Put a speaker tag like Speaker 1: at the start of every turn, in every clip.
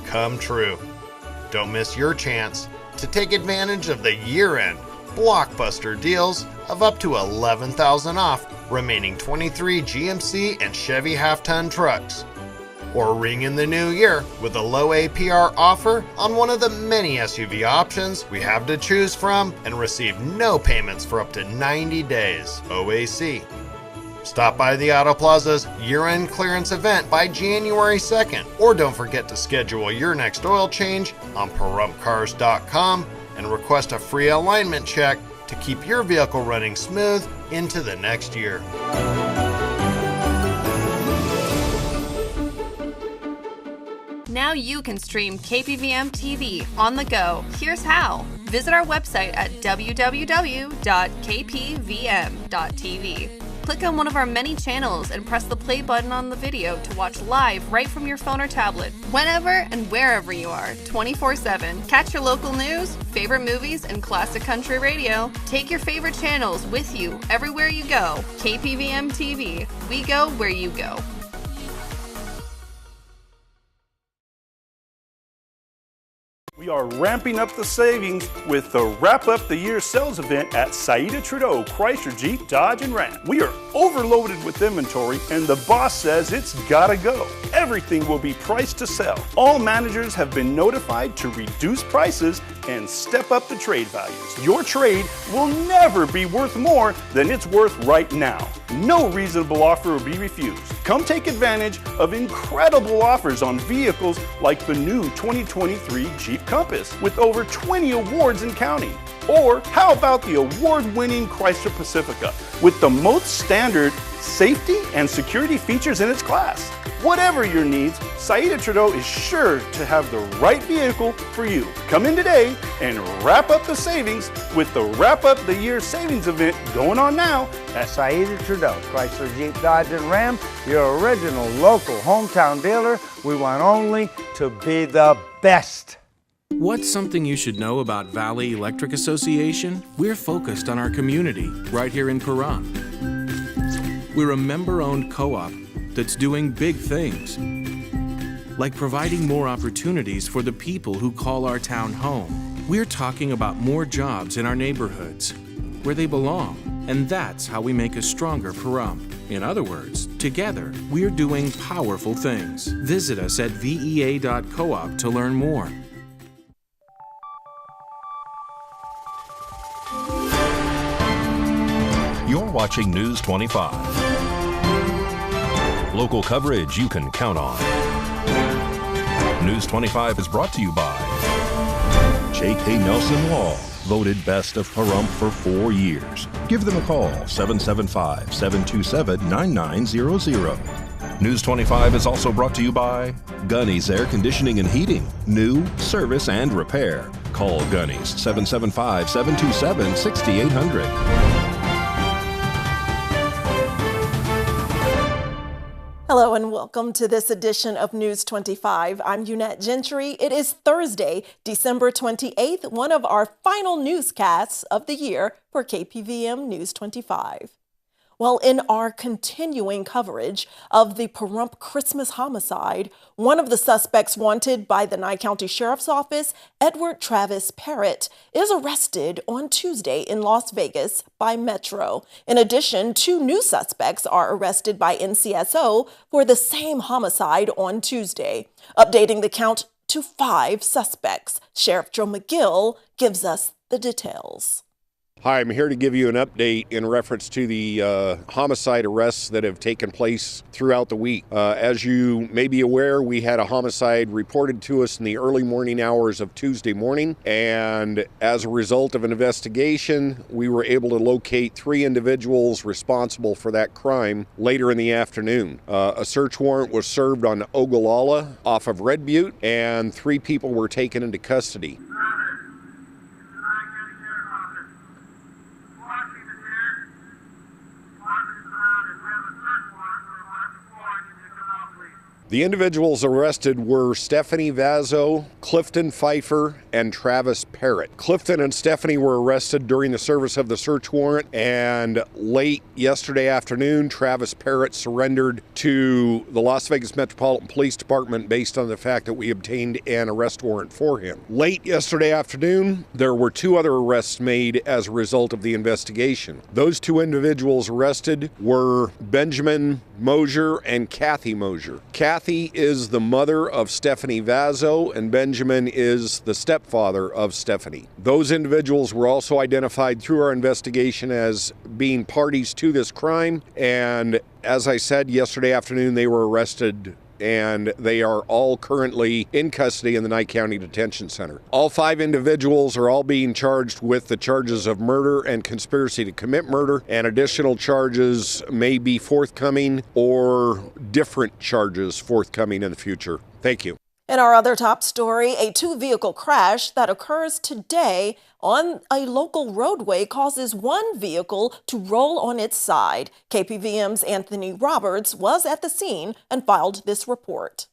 Speaker 1: come true. Don't miss your chance to take advantage of the year-end blockbuster deals of up to $11,000 off remaining 23 GMC and Chevy half-ton trucks. Or ring in the new year with a low APR offer on one of the many SUV options we have to choose from and receive no payments for up to 90 days OAC. Stop by the Auto Plaza's year-end clearance event by January 2nd, or don't forget to schedule your next oil change on PahrumPCars.com and request a free alignment check to keep your vehicle running smooth into the next year.
Speaker 2: Now you can stream KPVM TV on the go. Here's how. Visit our website at www.kpvm.tv. Click on one of our many channels and press the play button on the video to watch live right from your phone or tablet, whenever and wherever you are, 24/7. Catch your local news, favorite movies, and classic country radio. Take your favorite channels with you everywhere you go. KPVM TV. We go where you go.
Speaker 3: We are ramping up the savings with the Wrap Up the Year sales event at Saida Trudeau Chrysler Jeep Dodge and Ram. We are overloaded with inventory and the boss says it's gotta go. Everything will be priced to sell. All managers have been notified to reduce prices and step up the trade values. Your trade will never be worth more than it's worth right now. No reasonable offer will be refused. Come take advantage of incredible offers on vehicles like the new 2023 Jeep Compass with over 20 awards and counting. Or how about the award-winning Chrysler Pacifica with the most standard safety and security features in its class? Whatever your needs, Saida Trudeau is sure to have the right vehicle for you. Come in today and wrap up the savings with the Wrap Up the Year savings event going on now at
Speaker 4: Saida Trudeau Chrysler Jeep Dodge and Ram, your original local hometown dealer. We want only to be the best.
Speaker 5: What's something you should know about Valley Electric Association? We're focused on our community right here in Pahrump. We're a member-owned co-op that's doing big things, like providing more opportunities for the people who call our town home. We're talking about more jobs in our neighborhoods, where they belong, and that's how we make a stronger Pahrump. In other words, together, we're doing powerful things. Visit us at vea.coop to learn more.
Speaker 6: You're watching News 25. Local coverage you can count on. News 25 is brought to you by J.K. Nelson Law, voted best of Pahrump for 4 years. Give them a call, 775-727-9900. News 25 is also brought to you by Gunny's Air Conditioning and Heating. New, service, and repair. Call Gunny's, 775-727-6800.
Speaker 7: Hello and welcome to this edition of News 25. I'm Unette Gentry. It is Thursday, December 28th, one of our final newscasts of the year for KPVM News 25. Well, in our continuing coverage of the Pahrump Christmas homicide, one of the suspects wanted by the Nye County Sheriff's Office, Edward Travis Parrott, is arrested on Tuesday in Las Vegas by Metro. In addition, 2 new suspects are arrested by NCSO for the same homicide on Tuesday, updating the count to 5 suspects. Sheriff Joe McGill gives us the details.
Speaker 8: Hi, I'm here to give you an update in reference to the homicide arrests that have taken place throughout the week. As you may be aware, we had a homicide reported to us in the early morning hours of Tuesday morning, and as a result of an investigation, we were able to locate 3 individuals responsible for that crime later in the afternoon. A search warrant was served on Ogallala off of Red Butte, and 3 people were taken into custody. The individuals arrested were Stephanie Vazzo, Clifton Pfeiffer, and Travis Parrott. Clifton and Stephanie were arrested during the service of the search warrant, and late yesterday afternoon, Travis Parrott surrendered to the Las Vegas Metropolitan Police Department based on the fact that we obtained an arrest warrant for him. Late yesterday afternoon, there were 2 other arrests made as a result of the investigation. Those 2 individuals arrested were Benjamin Mosier and Kathy Mosier. Kathy is the mother of Stephanie Vazzo, and Benjamin is the stepfather of Stephanie. Those individuals were also identified through our investigation as being parties to this crime, and as I said, yesterday afternoon they were arrested, and they are all currently in custody in the Nye County Detention Center. All 5 individuals are all being charged with the charges of murder and conspiracy to commit murder, and additional charges may be forthcoming or different charges forthcoming in the future. Thank you.
Speaker 7: In our other top story, a 2-vehicle crash that occurs today on a local roadway causes one vehicle to roll on its side. KPVM's Anthony Roberts was at the scene and filed this report.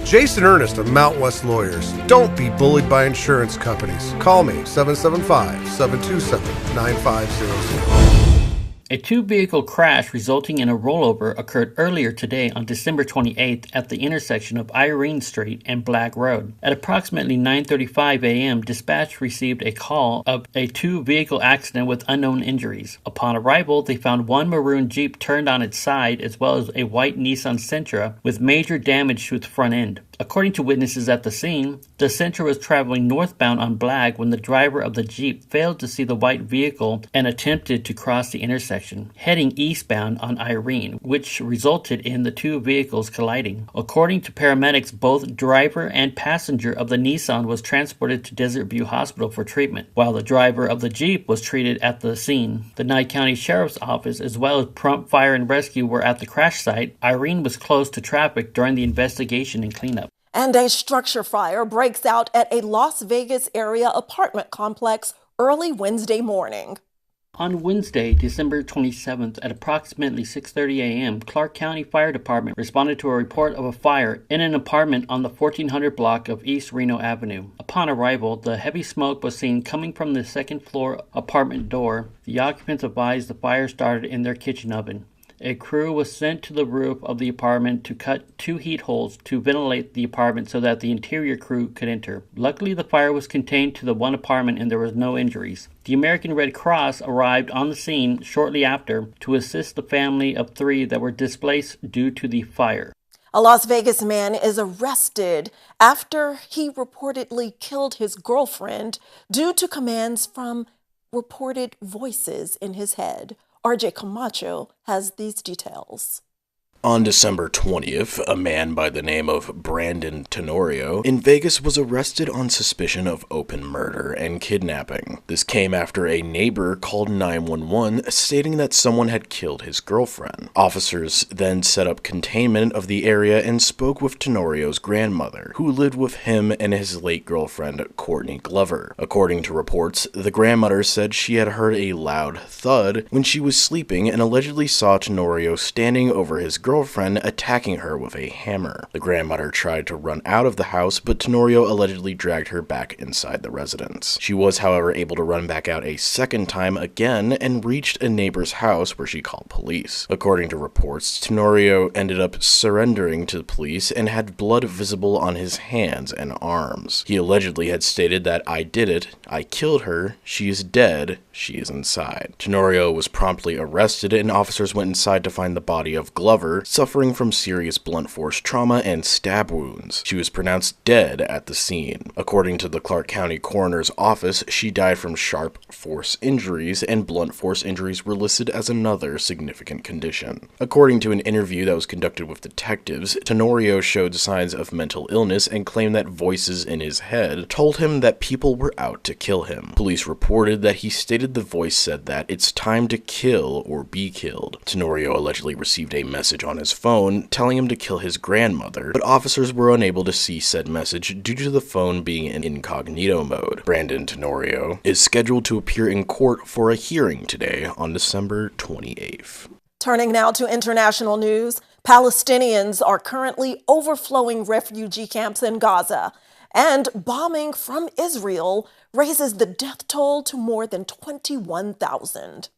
Speaker 9: Jason Ernest of Mount West Lawyers. Don't be bullied by insurance companies. Call me, 775-727-9500.
Speaker 10: A 2-vehicle crash resulting in a rollover occurred earlier today on December 28th at the intersection of Irene Street and Black Road. At approximately 9:35 a.m., dispatch received a call of a 2-vehicle accident with unknown injuries. Upon arrival, they found one maroon Jeep turned on its side as well as a white Nissan Sentra with major damage to its front end. According to witnesses at the scene, the Sentra was traveling northbound on Black when the driver of the Jeep failed to see the white vehicle and attempted to cross the intersection, heading eastbound on Irene, which resulted in the 2 vehicles colliding. According to paramedics, both driver and passenger of the Nissan was transported to Desert View Hospital for treatment, while the driver of the Jeep was treated at the scene. The Nye County Sheriff's Office as well as Prompt Fire and Rescue were at the crash site. Irene was closed to traffic during the investigation and cleanup.
Speaker 7: And a structure fire breaks out at a Las Vegas area apartment complex early Wednesday morning.
Speaker 10: On Wednesday, December 27th at approximately 6:30 a.m., Clark County Fire Department responded to a report of a fire in an apartment on the 1400 block of East Reno Avenue. Upon arrival, the heavy smoke was seen coming from the second-floor apartment door. The occupants advised the fire started in their kitchen oven. A crew was sent to the roof of the apartment to cut 2 heat holes to ventilate the apartment so that the interior crew could enter. Luckily, the fire was contained to the one apartment and there was no injuries. The American Red Cross arrived on the scene shortly after to assist the family of 3 that were displaced due to the fire.
Speaker 7: A Las Vegas man is arrested after he reportedly killed his girlfriend due to commands from reported voices in his head. RJ Camacho has these details.
Speaker 11: On December 20th, a man by the name of Brandon Tenorio in Vegas was arrested on suspicion of open murder and kidnapping. This came after a neighbor called 911 stating that someone had killed his girlfriend. Officers then set up containment of the area and spoke with Tenorio's grandmother, who lived with him and his late girlfriend, Courtney Glover. According to reports, the grandmother said she had heard a loud thud when she was sleeping and allegedly saw Tenorio standing over his girlfriend attacking her with a hammer. The grandmother tried to run out of the house, but Tenorio allegedly dragged her back inside the residence. She was, however, able to run back out a second time again and reached a neighbor's house where she called police. According to reports, Tenorio ended up surrendering to the police and had blood visible on his hands and arms. He allegedly had stated that, "I did it, I killed her, she is dead, she is inside." Tenorio was promptly arrested and officers went inside to find the body of Glover, suffering from serious blunt force trauma and stab wounds. She was pronounced dead at the scene. According to the Clark County Coroner's Office, she died from sharp force injuries, and blunt force injuries were listed as another significant condition. According to an interview that was conducted with detectives, Tenorio showed signs of mental illness and claimed that voices in his head told him that people were out to kill him. Police reported that he stated the voice said that it's time to kill or be killed. Tenorio allegedly received a message on his phone telling him to kill his grandmother, but officers were unable to see said message due to the phone being in incognito mode. Brandon Tenorio is scheduled to appear in court for a hearing today on December 28th.
Speaker 7: Turning now to international news, Palestinians are currently overflowing refugee camps in Gaza, and bombing from Israel raises the death toll to more than 21,000.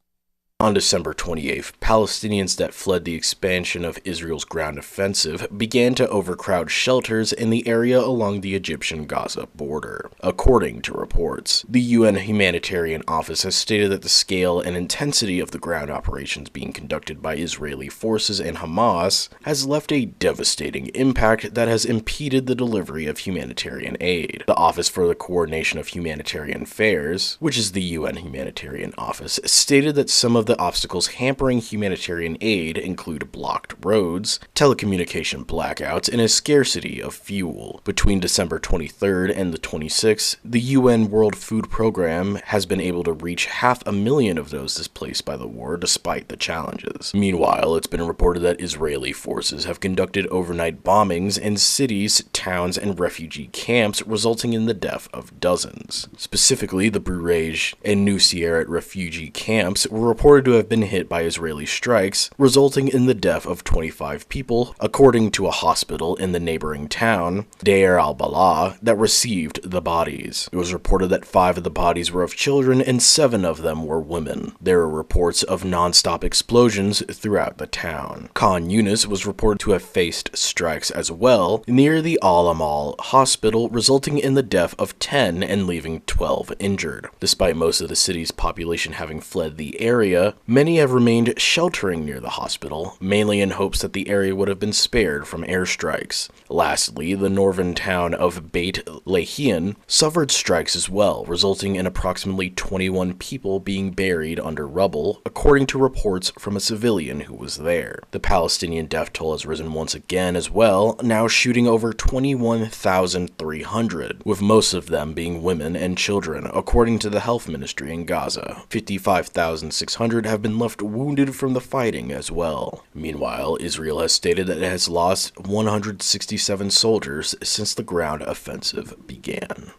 Speaker 11: On December 28th, Palestinians that fled the expansion of Israel's ground offensive began to overcrowd shelters in the area along the Egyptian-Gaza border. According to reports, the UN Humanitarian Office has stated that the scale and intensity of the ground operations being conducted by Israeli forces and Hamas has left a devastating impact that has impeded the delivery of humanitarian aid. The Office for the Coordination of Humanitarian Affairs, which is the UN Humanitarian Office, stated that some of the obstacles hampering humanitarian aid include blocked roads, telecommunication blackouts, and a scarcity of fuel. Between December 23rd and the 26th, the UN World Food Program has been able to reach 500,000 of those displaced by the war despite the challenges. Meanwhile, it's been reported that Israeli forces have conducted overnight bombings in cities, towns, and refugee camps, resulting in the death of dozens. Specifically, the Burej and Nuseirat refugee camps were reported to have been hit by Israeli strikes, resulting in the death of 25 people, according to a hospital in the neighboring town, Deir al-Balah, that received the bodies. It was reported that 5 of the bodies were of children and 7 of them were women. There were reports of non-stop explosions throughout the town. Khan Yunis was reported to have faced strikes as well near the Al-Amal hospital, resulting in the death of 10 and leaving 12 injured. Despite most of the city's population having fled the area, many have remained sheltering near the hospital, mainly in hopes that the area would have been spared from airstrikes. Lastly, the northern town of Beit Lahian suffered strikes as well, resulting in approximately 21 people being buried under rubble, according to reports from a civilian who was there. The Palestinian death toll has risen once again as well, now shooting over 21,300, with most of them being women and children, according to the health ministry in Gaza. 55,600 have been left wounded from the fighting as well. Meanwhile, Israel has stated that it has lost 167 soldiers since the ground offensive began.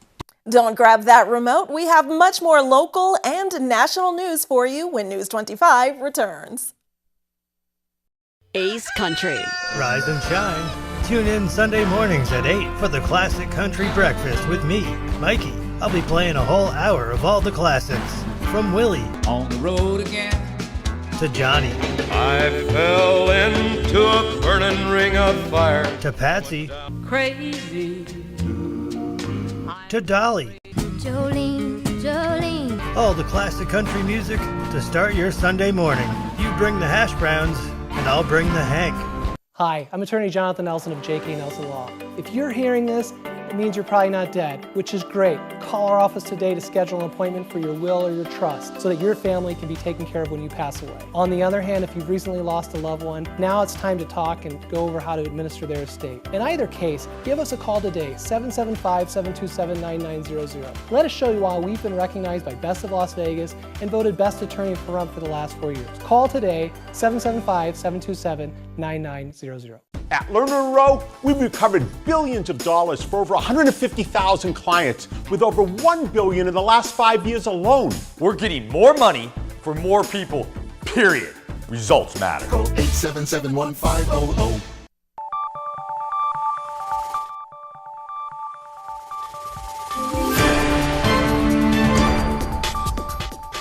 Speaker 7: Don't grab that remote. We have much more local and national news for you when News 25 returns.
Speaker 12: Ace Country.
Speaker 13: Rise and shine. Tune in Sunday mornings at 8 for the Classic Country Breakfast with me, Mikey. I'll be playing a whole hour of all the classics. From Willie. On the road again. To Johnny.
Speaker 14: I fell into a burning ring of fire.
Speaker 13: To Patsy.
Speaker 12: Crazy.
Speaker 13: To Dolly.
Speaker 12: Jolene, Jolene.
Speaker 13: All the classic country music to start your Sunday morning. You bring the hash browns, and I'll bring the Hank.
Speaker 15: Hi, I'm attorney Jonathan Nelson of J.K. Nelson Law. If you're hearing this, it means you're probably not dead, which is great. Call our office today to schedule an appointment for your will or your trust so that your family can be taken care of when you pass away. On the other hand, if you've recently lost a loved one, now it's time to talk and go over how to administer their estate. In either case, give us a call today, 775-727-9900. Let us show you why we've been recognized by Best of Las Vegas and voted Best Attorney for Pahrump for the last 4 years. Call today, 775-727-9900.
Speaker 16: At Lerner & Rowe, we've recovered billions of dollars for over 150,000 clients, with over $1 billion in the last 5 years alone.
Speaker 17: We're getting more money for more people, period. Results matter.
Speaker 18: Call 877-1500.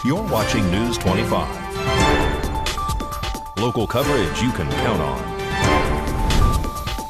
Speaker 6: You're watching News 25. Local coverage you can count on.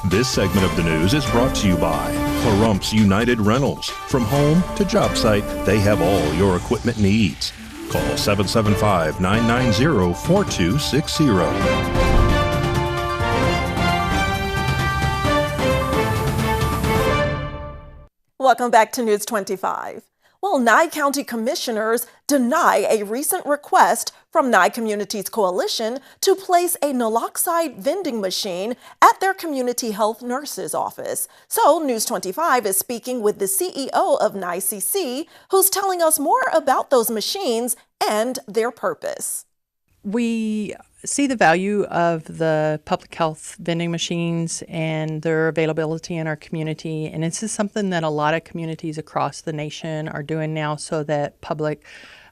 Speaker 6: This segment of the news is brought to you by Pahrump's United Rentals. From home to job site, they have all your equipment needs. Call 775-990-4260.
Speaker 7: Welcome back to News 25. Well, Nye County commissioners deny a recent request from Nye Communities Coalition to place a naloxone vending machine at their community health nurse's office. So News 25 is speaking with the CEO of Nye CC, who's telling us more about those machines and their purpose.
Speaker 19: We see the value of the public health vending machines and their availability in our community. And this is something that a lot of communities across the nation are doing now so that public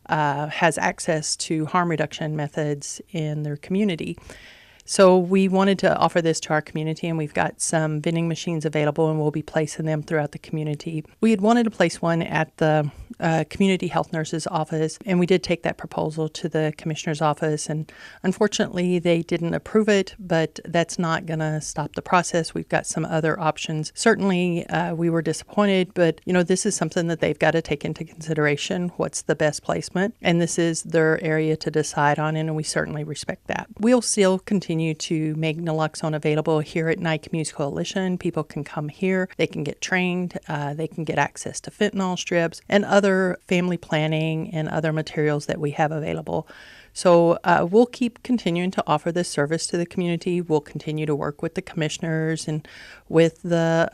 Speaker 19: has access to harm reduction methods in their community. So we wanted to offer this to our community, and we've got some vending machines available, and we'll be placing them throughout the community. We had wanted to place one at the community health nurse's office, and we did take that proposal to the commissioner's office, and unfortunately they didn't approve it, but that's not going to stop the process. We've got some other options. Certainly we were disappointed, but this is something that they've got to take into consideration. What's the best placement? And this is their area to decide on, and we certainly respect that. We'll still continue to make naloxone available here at Nye Communities Coalition. People can come here, they can get trained, they can get access to fentanyl strips and other family planning and other materials that we have available. So we'll keep continuing to offer this service to the community. We'll continue to work with the commissioners and with the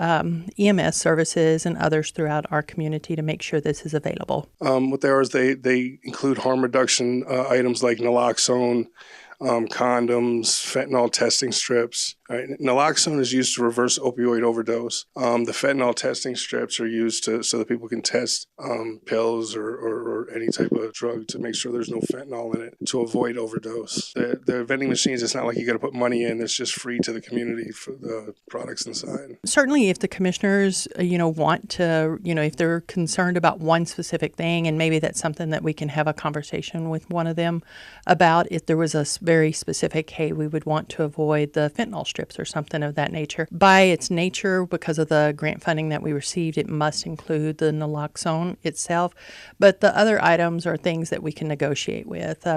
Speaker 19: EMS services and others throughout our community to make sure this is available.
Speaker 20: What they are is they include harm reduction items like naloxone, condoms, fentanyl testing strips. Right. Naloxone is used to reverse opioid overdose. The fentanyl testing strips are used so that people can test pills or any type of drug to make sure there's no fentanyl in it to avoid overdose. The vending machines, it's not like you got to put money in. It's just free to the community for the products inside.
Speaker 19: Certainly, if the commissioners, want to, if they're concerned about one specific thing, and maybe that's something that we can have a conversation with one of them about, if there was a very specific, hey, we would want to avoid the fentanyl strips or something of that nature. By its nature, because of the grant funding that we received, it must include the naloxone itself. But the other items are things that we can negotiate with.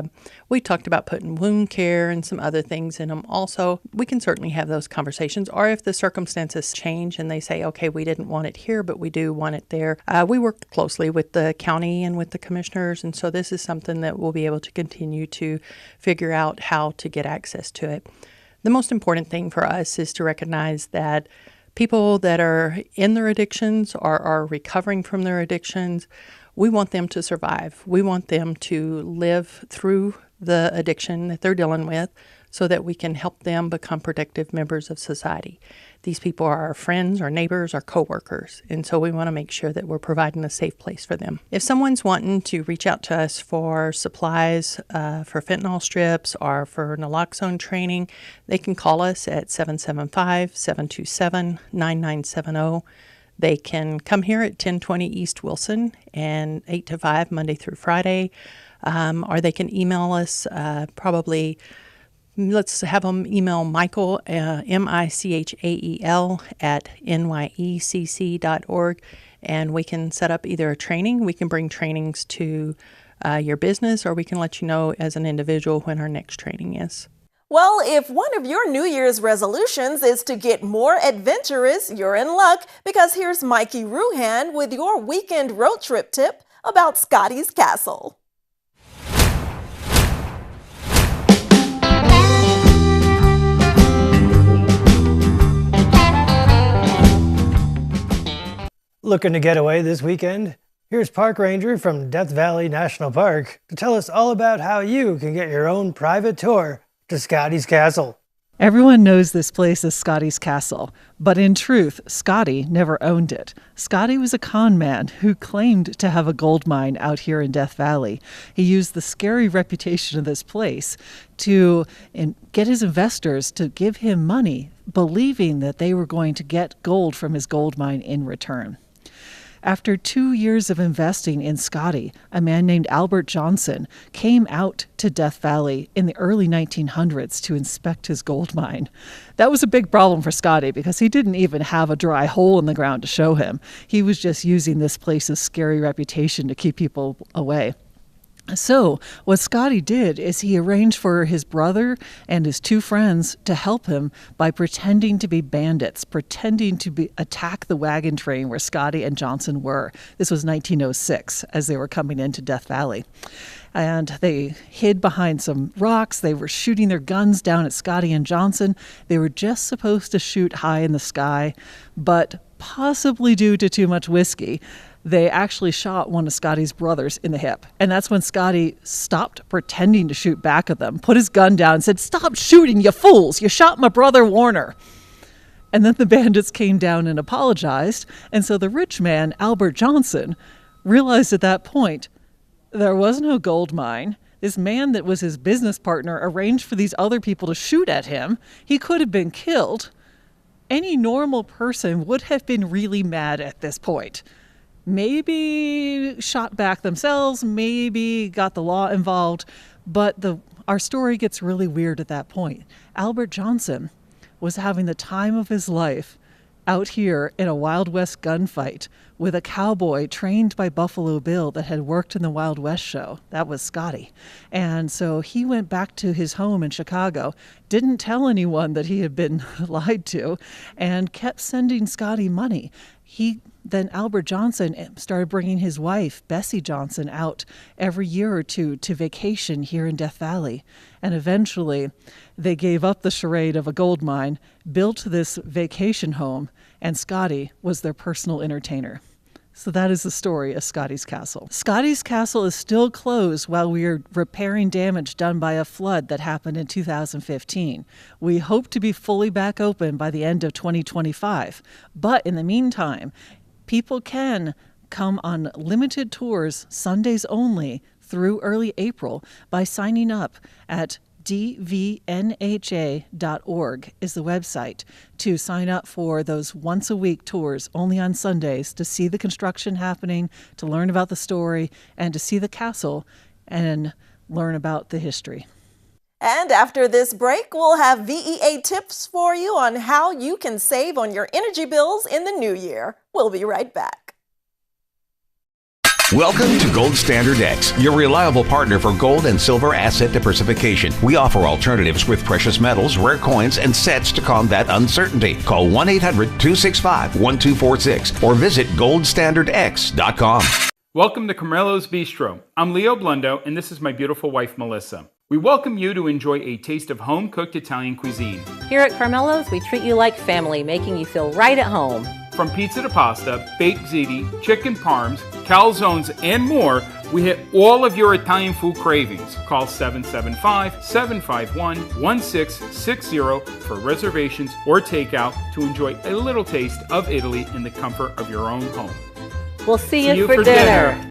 Speaker 19: We talked about putting wound care and some other things in them also. We can certainly have those conversations. Or if the circumstances change and they say, okay, we didn't want it here, but we do want it there. We work closely with the county and with the commissioners. And so this is something that we'll be able to continue to figure out how to get access to it. The most important thing for us is to recognize that people that are in their addictions or are recovering from their addictions, we want them to survive. We want them to live through the addiction that they're dealing with so that we can help them become productive members of society. These people are our friends, our neighbors, our coworkers, and so we want to make sure that we're providing a safe place for them. If someone's wanting to reach out to us for supplies for fentanyl strips or for naloxone training, they can call us at 775-727-9970. They can come here at 1020 East Wilson and 8 to 5 Monday through Friday, or they can email us probably. Let's have them email Michael, Michael, at nyecc.org, and we can set up either a training. We can bring trainings to your business, or we can let you know as an individual when our next training is.
Speaker 7: Well, if one of your New Year's resolutions is to get more adventurous, you're in luck, because here's Mikey Ruhan with your weekend road trip tip about Scotty's Castle.
Speaker 13: Looking to get away this weekend? Here's Park Ranger from Death Valley National Park to tell us all about how you can get your own private tour to Scotty's Castle.
Speaker 21: Everyone knows this place as Scotty's Castle, but in truth, Scotty never owned it. Scotty was a con man who claimed to have a gold mine out here in Death Valley. He used the scary reputation of this place to get his investors to give him money, believing that they were going to get gold from his gold mine in return. After 2 years of investing in Scotty, a man named Albert Johnson came out to Death Valley in the early 1900s to inspect his gold mine. That was a big problem for Scotty because he didn't even have a dry hole in the ground to show him. He was just using this place's scary reputation to keep people away. So what Scotty did is he arranged for his brother and his two friends to help him by pretending to be bandits, pretending to attack the wagon train where Scotty and Johnson were. This was 1906 as they were coming into Death Valley. And they hid behind some rocks. They were shooting their guns down at Scotty and Johnson. They were just supposed to shoot high in the sky, but possibly due to too much whiskey, they actually shot one of Scotty's brothers in the hip. And that's when Scotty stopped pretending to shoot back at them, put his gun down and said, "Stop shooting, you fools! You shot my brother Warner." And then the bandits came down and apologized. And so the rich man, Albert Johnson, realized at that point there was no gold mine. This man that was his business partner arranged for these other people to shoot at him. He could have been killed. Any normal person would have been really mad at this point. Maybe shot back themselves, maybe got the law involved, but our story gets really weird at that point. Albert Johnson was having the time of his life out here in a Wild West gunfight with a cowboy trained by Buffalo Bill that had worked in the Wild West show. That was Scotty. And so he went back to his home in Chicago, didn't tell anyone that he had been lied to, and kept sending Scotty money. Then Albert Johnson started bringing his wife, Bessie Johnson, out every year or two to vacation here in Death Valley. And eventually they gave up the charade of a gold mine, built this vacation home, and Scotty was their personal entertainer. So that is the story of Scotty's Castle. Scotty's Castle is still closed while we are repairing damage done by a flood that happened in 2015. We hope to be fully back open by the end of 2025. But in the meantime, people can come on limited tours, Sundays only, through early April by signing up at dvnha.org is the website to sign up for those once-a-week tours only on Sundays to see the construction happening, to learn about the story, and to see the castle and learn about the history.
Speaker 7: And after this break, we'll have VEA tips for you on how you can save on your energy bills in the new year. We'll be right back.
Speaker 1: Welcome to Gold Standard X, your reliable partner for gold and silver asset diversification. We offer alternatives with precious metals, rare coins, and sets to combat uncertainty. Call 1-800-265-1246 or visit goldstandardx.com.
Speaker 22: Welcome to Carmelo's Bistro. I'm Leo Blundo, and this is my beautiful wife, Melissa. We welcome you to enjoy a taste of home-cooked Italian cuisine.
Speaker 23: Here at Carmelo's, we treat you like family, making you feel right at home.
Speaker 22: From pizza to pasta, baked ziti, chicken parms, calzones, and more, we hit all of your Italian food cravings. Call 775-751-1660 for reservations or takeout to enjoy a little taste of Italy in the comfort of your own home.
Speaker 23: We'll see you for dinner.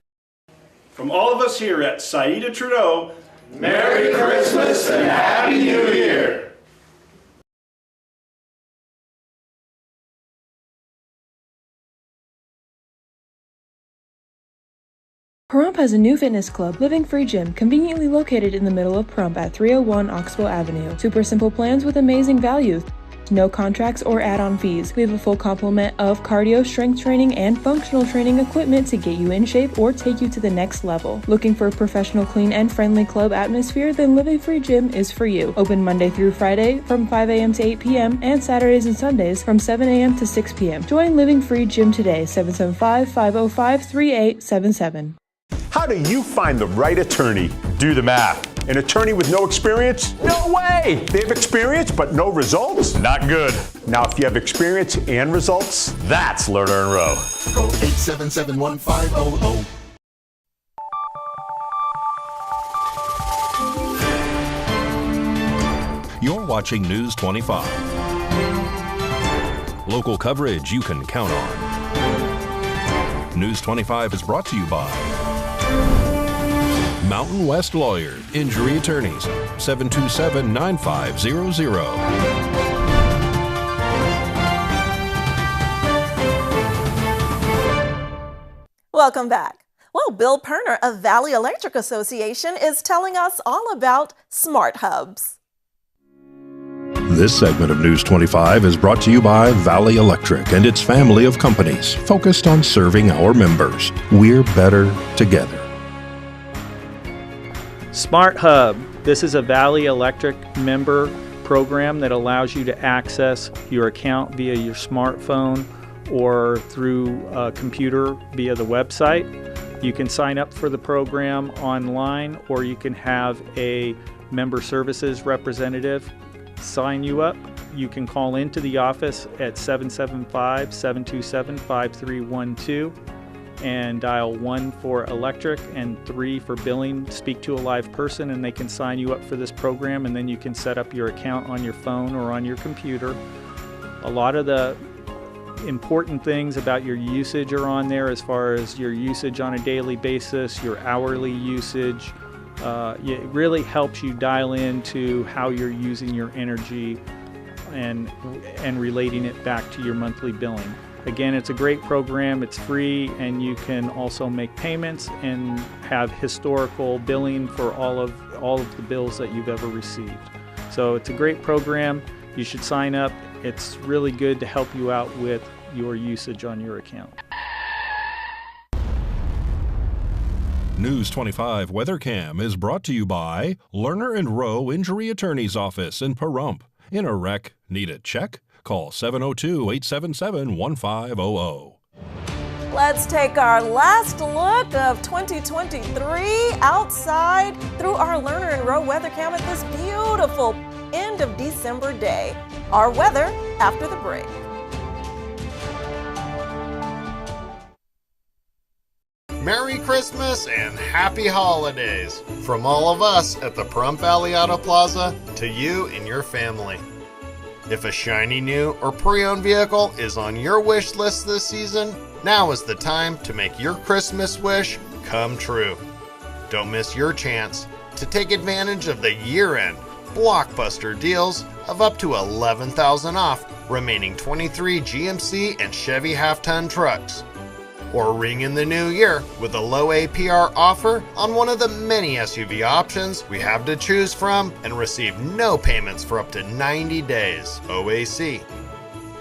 Speaker 3: From all of us here at Saida Trudeau,
Speaker 14: Merry Christmas and Happy New Year!
Speaker 24: Pahrump has a new fitness club, Living Free Gym, conveniently located in the middle of Pahrump at 301 Oxbow Avenue. Super simple plans with amazing value. No contracts or add-on fees. We have a full complement of cardio, strength training, and functional training equipment to get you in shape or take you to the next level. Looking for a professional, clean, and friendly club atmosphere? Then Living Free Gym is for you. Open Monday through Friday from 5 a.m. to 8 p.m. and Saturdays and Sundays from 7 a.m. to 6 p.m. Join Living Free Gym today, 775-505-3877.
Speaker 16: How do you find the right attorney? Do the math. An attorney with no experience? No way! They have experience but no results? Not good. Now, if you have experience and results, that's Lerner and Rowe.
Speaker 18: Call 877-1500.
Speaker 6: You're watching News 25. Local coverage you can count on. News 25 is brought to you by Mountain West Lawyer, Injury Attorneys, 727-9500.
Speaker 7: Welcome back. Well, Bill Perner of Valley Electric Association is telling us all about smart hubs.
Speaker 6: This segment of News 25 is brought to you by Valley Electric and its family of companies focused on serving our members. We're better together.
Speaker 25: Smart Hub. This is a Valley Electric member program that allows you to access your account via your smartphone or through a computer via the website. You can sign up for the program online, or you can have a member services representative sign you up. You can call into the office at 775-727-5312 and dial 1 for electric and 3 for billing. Speak to a live person and they can sign you up for this program, and then you can set up your account on your phone or on your computer. A lot of the important things about your usage are on there, as far as your usage on a daily basis, your hourly usage, It really helps you dial into how you're using your energy and relating it back to your monthly billing. Again, it's a great program, it's free, and you can also make payments and have historical billing for all of the bills that you've ever received. So it's a great program. You should sign up. It's really good to help you out with your usage on your account.
Speaker 6: News 25 WeatherCam is brought to you by Lerner and Rowe Injury Attorney's Office in Pahrump. In a wreck, need a check? Call 702-877-1500.
Speaker 7: Let's take our last look of 2023 outside through our Lerner and Rowe WeatherCam at this beautiful end of December day. Our weather after the break.
Speaker 2: Merry Christmas and Happy Holidays from all of us at the Pahrump Valley Auto Plaza to you and your family. If a shiny new or pre-owned vehicle is on your wish list this season, now is the time to make your Christmas wish come true. Don't miss your chance to take advantage of the year-end blockbuster deals of up to $11,000 off remaining 23 GMC and Chevy half-ton trucks. Or ring in the new year with a low APR offer on one of the many SUV options we have to choose from and receive no payments for up to 90 days OAC.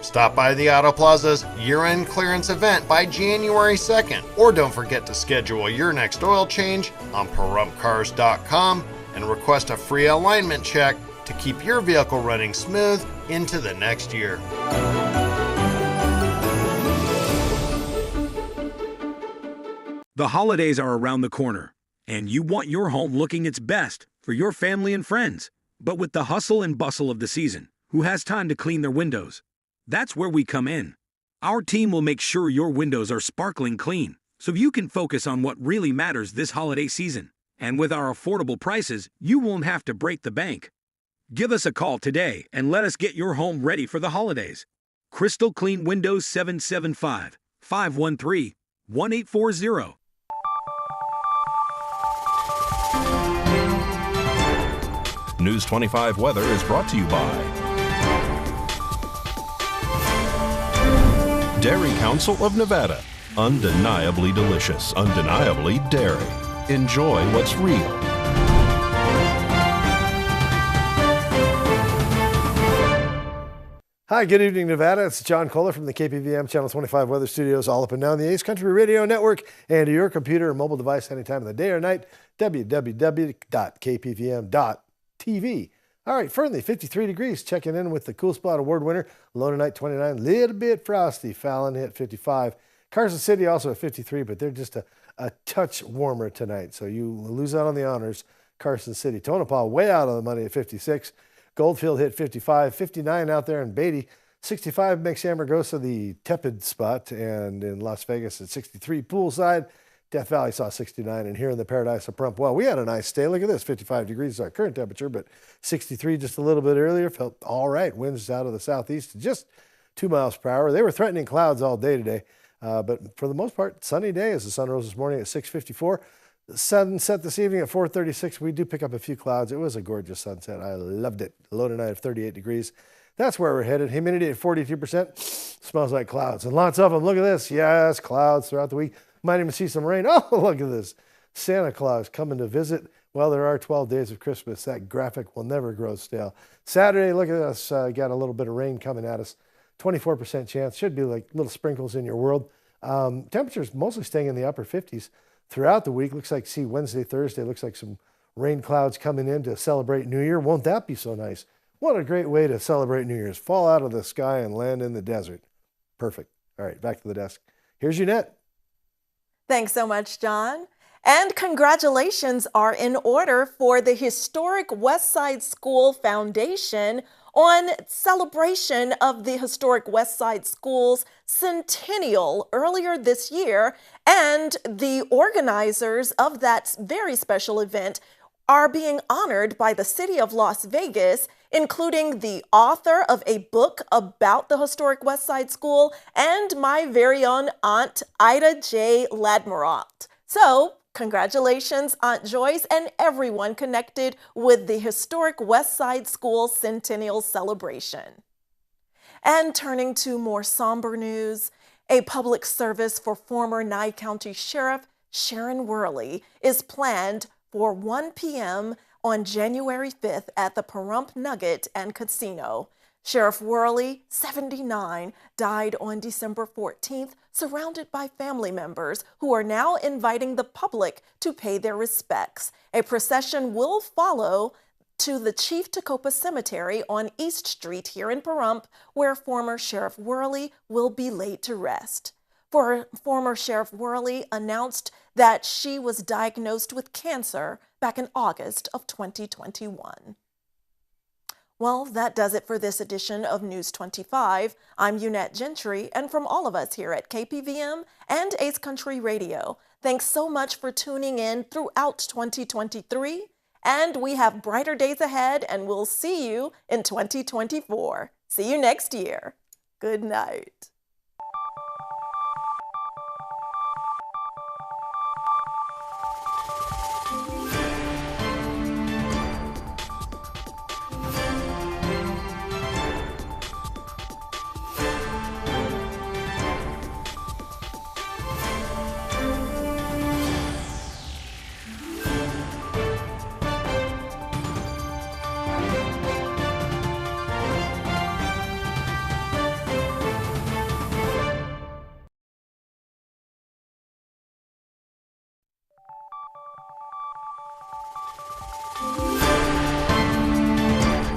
Speaker 2: Stop by the Auto Plaza's year-end clearance event by January 2nd, or don't forget to schedule your next oil change on PaHrumpCars.com and request a free alignment check to keep your vehicle running smooth into the next year.
Speaker 4: The holidays are around the corner, and you want your home looking its best for your family and friends. But with the hustle and bustle of the season, who has time to clean their windows? That's where we come in. Our team will make sure your windows are sparkling clean, so you can focus on what really matters this holiday season. And with our affordable prices, you won't have to break the bank. Give us a call today and let us get your home ready for the holidays. Crystal Clean Windows 775-513-1840.
Speaker 6: News 25 weather is brought to you by Dairy Council of Nevada. Undeniably delicious, undeniably dairy. Enjoy what's real.
Speaker 5: Hi, good evening, Nevada. It's John Kohler from the KPVM Channel 25 Weather Studios, all up and down the Ace Country Radio Network, and to your computer or mobile device anytime of the day or night, www.kpvm.tv. All right, Fernley, 53 degrees, checking in with the Cool Spot Award winner. Low tonight, 29, little bit frosty. Fallon hit 55. Carson City also at 53, but they're just a touch warmer tonight, so you lose out on the honors. Carson City. Tonopah way out of the money at 56. Goldfield hit 55, 59 out there in Beatty. 65 makes Amargosa the tepid spot, and in Las Vegas at 63 poolside. Death Valley saw 69, and here in the Paradise of Pahrump, well, we had a nice day. Look at this, 55 degrees is our current temperature, but 63 just a little bit earlier. Felt all right. Winds out of the southeast, just 2 miles per hour. They were threatening clouds all day today, but for the most part, sunny day as the sun rose this morning at 6:54. The sun set this evening at 4:36. We do pick up a few clouds. It was a gorgeous sunset. I loved it. Low tonight of 38 degrees. That's where we're headed. Humidity at 42%. Smells like clouds. And lots of them. Look at this. Yes, clouds throughout the week. Might even see some rain. Oh, look at this. Santa Claus coming to visit. Well, there are 12 days of Christmas. That graphic will never grow stale. Saturday, look at us. Got a little bit of rain coming at us. 24% chance. Should be like little sprinkles in your world. Temperatures mostly staying in the upper 50s. Throughout the week, looks like, see, Wednesday, Thursday, looks like some rain clouds coming in to celebrate New Year. Won't that be so nice? What a great way to celebrate New Year's. Fall out of the sky and land in the desert. Perfect. All right, back to the desk. Here's Jeanette.
Speaker 7: Thanks so much, John. And congratulations are in order for the historic West Side School Foundation on celebration of the historic West Side School's centennial earlier this year. And the organizers of that very special event are being honored by the city of Las Vegas, including the author of a book about the historic West Side School and my very own aunt, Ida J. Ladmeralt. So Congratulations, Aunt Joyce, and everyone connected with the historic West Side School Centennial Celebration. And turning to more somber news, a public service for former Nye County Sheriff Sharon Worley is planned for 1 p.m. on January 5th at the Pahrump Nugget and Casino. Sheriff Worley, 79, died on December 14th, surrounded by family members who are now inviting the public to pay their respects. A procession will follow to the Chief Tacoma Cemetery on East Street here in Pahrump, where former Sheriff Worley will be laid to rest. Former Sheriff Worley announced that she was diagnosed with cancer back in August of 2021. Well, that does it for this edition of News 25. I'm Unette Gentry, and from all of us here at KPVM and Ace Country Radio, thanks so much for tuning in throughout 2023, and we have brighter days ahead, and we'll see you in 2024. See you next year. Good night.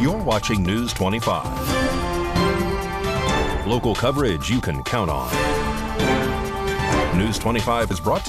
Speaker 6: You're watching News 25. Local coverage you can count on. News 25 is brought to you